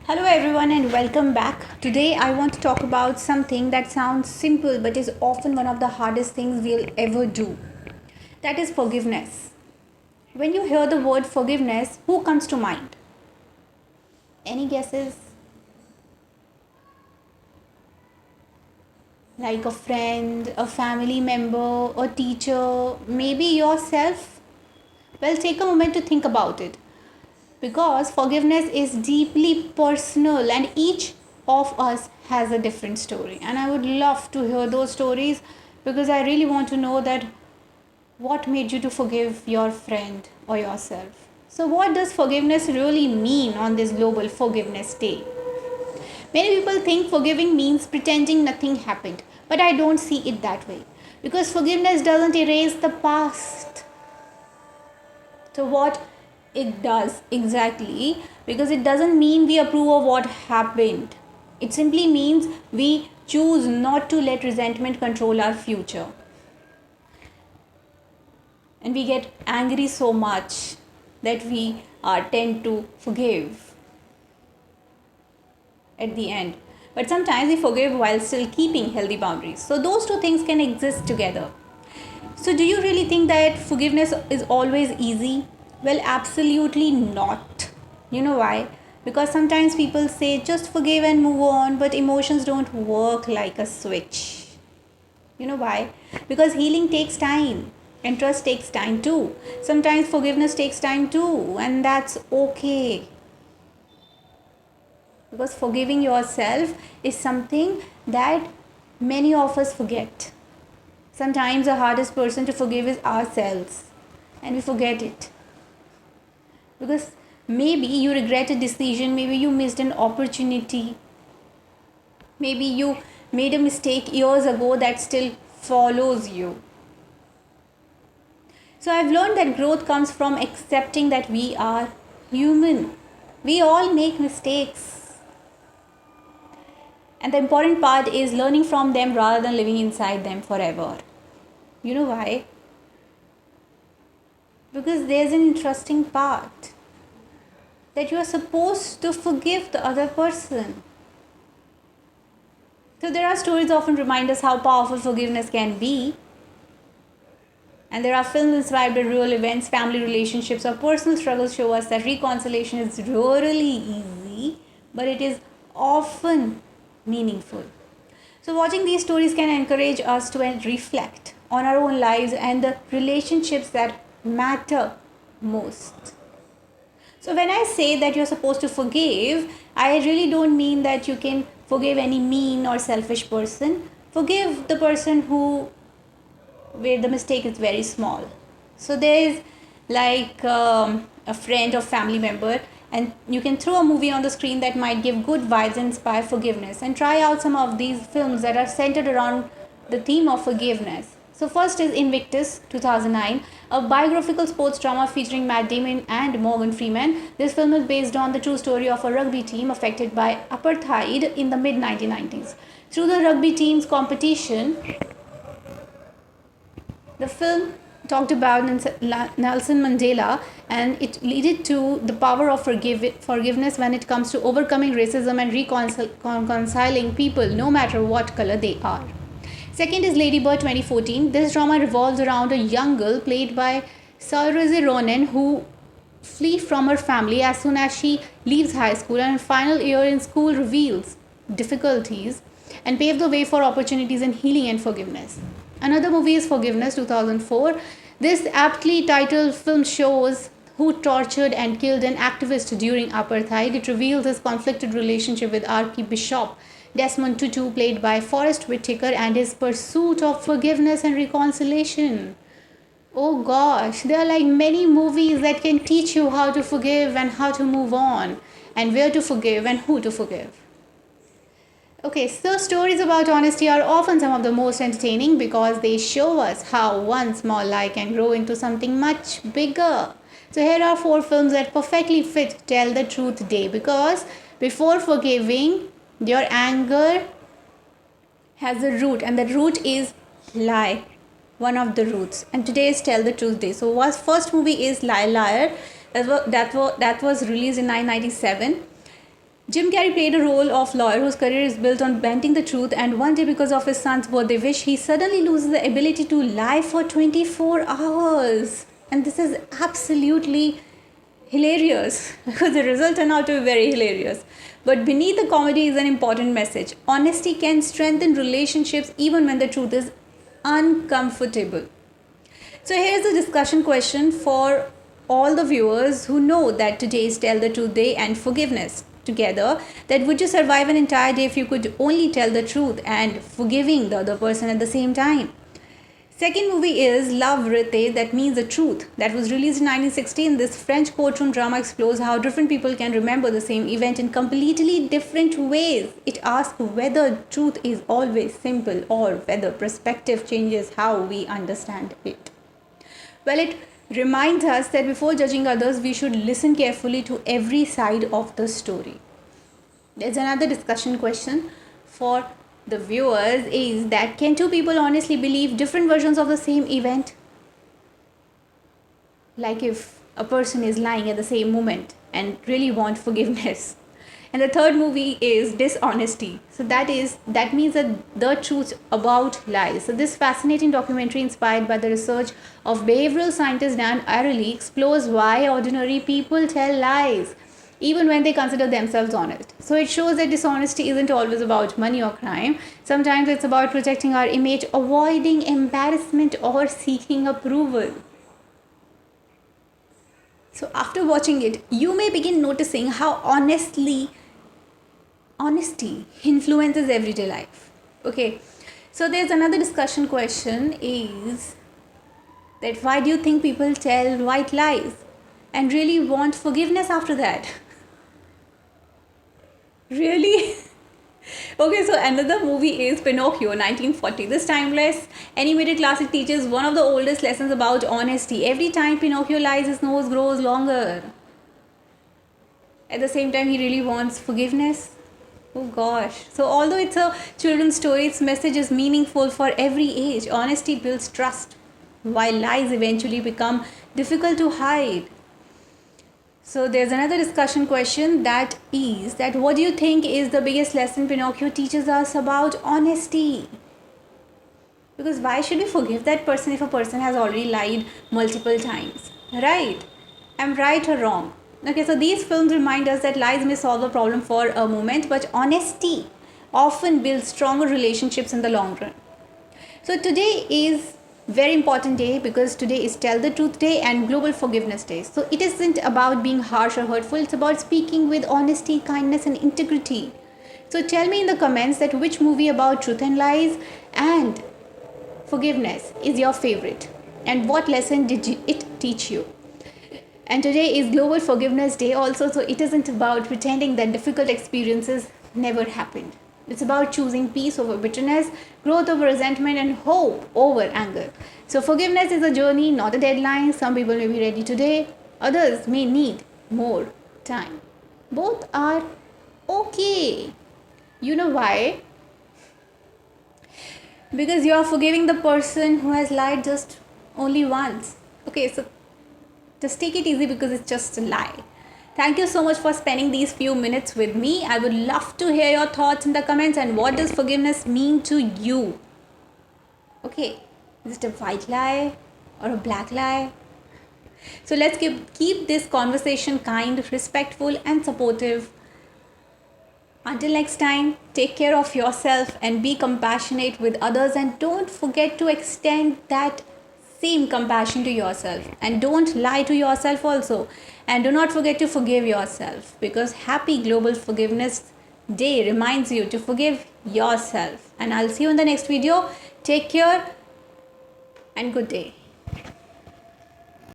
Hello everyone and welcome back. Today I want to talk about something that sounds simple but is often one of the hardest things we'll ever do. That is forgiveness. When you hear the word forgiveness, who comes to mind? Any guesses? Like a friend, a family member, a teacher, maybe yourself? Well, take a moment to think about it. Because forgiveness is deeply personal and each of us has a different story, and I would love to hear those stories because I really want to know that what made you to forgive your friend or yourself. So what does forgiveness really mean on this global forgiveness day? Many people think forgiving means pretending nothing happened, but I don't see it that way, because forgiveness doesn't erase the past. So, what it does exactly, because it doesn't mean we approve of what happened, it simply means we choose not to let resentment control our future. And we get angry so much that we tend to forgive at the end. But sometimes we forgive while still keeping healthy boundaries. So, those two things can exist together. So, do you really think that forgiveness is always easy? Well, absolutely not. You know why? Because sometimes people say just forgive and move on, but emotions don't work like a switch. You know why? Because healing takes time and trust takes time too. Sometimes forgiveness takes time too, and that's okay. Because forgiving yourself is something that many of us forget. Sometimes the hardest person to forgive is ourselves, and we forget it. Because maybe you regret a decision, maybe you missed an opportunity, maybe you made a mistake years ago that still follows you. So I've learned that growth comes from accepting that we are human. We all make mistakes. And the important part is learning from them rather than living inside them forever. You know why? Because there's an interesting part that you are supposed to forgive the other person. So there are stories often remind us how powerful forgiveness can be. And there are films inspired by real events, family relationships, or personal struggles show us that reconciliation is really easy, but it is often meaningful. So watching these stories can encourage us to reflect on our own lives and the relationships that matter most. So when I say that you're supposed to forgive, I really don't mean that you can forgive any mean or selfish person. Forgive the person who where the mistake is very small. So there is like a friend or family member, and you can throw a movie on the screen that might give good vibes and inspire forgiveness, and try out some of these films that are centered around the theme of forgiveness. So first is Invictus 2009, a biographical sports drama featuring Matt Damon and Morgan Freeman. This film is based on the true story of a rugby team affected by apartheid in the mid 1990s. Through the rugby team's competition, the film talked about Nelson Mandela, and it led to the power of forgiveness when it comes to overcoming racism and reconciling people no matter what color they are. Second is Lady Bird 2014. This drama revolves around a young girl played by Saoirse Ronan who flee from her family as soon as she leaves high school, and her final year in school reveals difficulties and pave the way for opportunities in healing and forgiveness. Another movie is Forgiveness 2004. This aptly titled film shows who tortured and killed an activist during apartheid. It reveals his conflicted relationship with Archbishop Desmond Tutu, played by Forrest Whitaker, and his pursuit of forgiveness and reconciliation. Oh gosh, there are like many movies that can teach you how to forgive and how to move on, and where to forgive and who to forgive. Okay, so stories about honesty are often some of the most entertaining because they show us how one small lie can grow into something much bigger. So here are four films that perfectly fit Tell the Truth Day, because before forgiving, your anger has a root, and the root is lie, one of the roots. And today is Tell the Truth Day. So was first movie is Lie Liar, that was released in 1997. Jim Carrey played a role of lawyer whose career is built on bending the truth, and one day, because of his son's birthday wish, he suddenly loses the ability to lie for 24 hours. And this is absolutely hilarious because the result turned out to be very hilarious. But beneath the comedy is an important message. Honesty can strengthen relationships even when the truth is uncomfortable. So here's a discussion question for all the viewers who know that today is Tell the Truth Day and Forgiveness together. That would you survive an entire day if you could only tell the truth and forgiving the other person at the same time? Second movie is La Vérité, that means the truth, that was released in 1916. This French courtroom drama explores how different people can remember the same event in completely different ways. It asks whether truth is always simple or whether perspective changes how we understand it. Well, it reminds us that before judging others, we should listen carefully to every side of the story. There's another discussion question for the viewers is that can two people honestly believe different versions of the same event? Like if a person is lying at the same moment and really want forgiveness. And the third movie is Dishonesty. So that means that the truth about lies. So this fascinating documentary inspired by the research of behavioral scientist Dan Ariely explores why ordinary people tell lies even when they consider themselves honest. So it shows that dishonesty isn't always about money or crime. Sometimes it's about protecting our image, avoiding embarrassment, or seeking approval. So after watching it, you may begin noticing how honesty influences everyday life. Okay, so there's another discussion question is that why do you think people tell white lies and really want forgiveness after that? Really? Okay, so another movie is Pinocchio, 1940. This timeless animated classic teaches one of the oldest lessons about honesty. Every time Pinocchio lies, his nose grows longer. At the same time, he really wants forgiveness. Oh gosh. So although it's a children's story, its message is meaningful for every age. Honesty builds trust, while lies eventually become difficult to hide. So there's another discussion question that is that what do you think is the biggest lesson Pinocchio teaches us about honesty? Because why should we forgive that person if a person has already lied multiple times? Right? I'm right or wrong? Okay, so these films remind us that lies may solve a problem for a moment, but honesty often builds stronger relationships in the long run. So today is very important day because today is Tell the Truth Day and Global Forgiveness Day. So it isn't about being harsh or hurtful. It's about speaking with honesty, kindness, and integrity. So tell me in the comments that which movie about truth and lies and forgiveness is your favorite and what lesson did it teach you. And today is Global Forgiveness Day also. So it isn't about pretending that difficult experiences never happened. It's about choosing peace over bitterness, growth over resentment, and hope over anger. So forgiveness is a journey, not a deadline. Some people may be ready today, others may need more time. Both are okay. You know why? Because you are forgiving the person who has lied just only once. Okay, so just take it easy because it's just a lie. Thank you so much for spending these few minutes with me. I would love to hear your thoughts in the comments and what does forgiveness mean to you? Okay, is it a white lie or a black lie? So let's keep this conversation kind, respectful, and supportive. Until next time, take care of yourself and be compassionate with others, and don't forget to extend that same compassion to yourself, and don't lie to yourself also, and do not forget to forgive yourself, because happy Global Forgiveness Day reminds you to forgive yourself. And I'll see you in the next video. Take care and good day.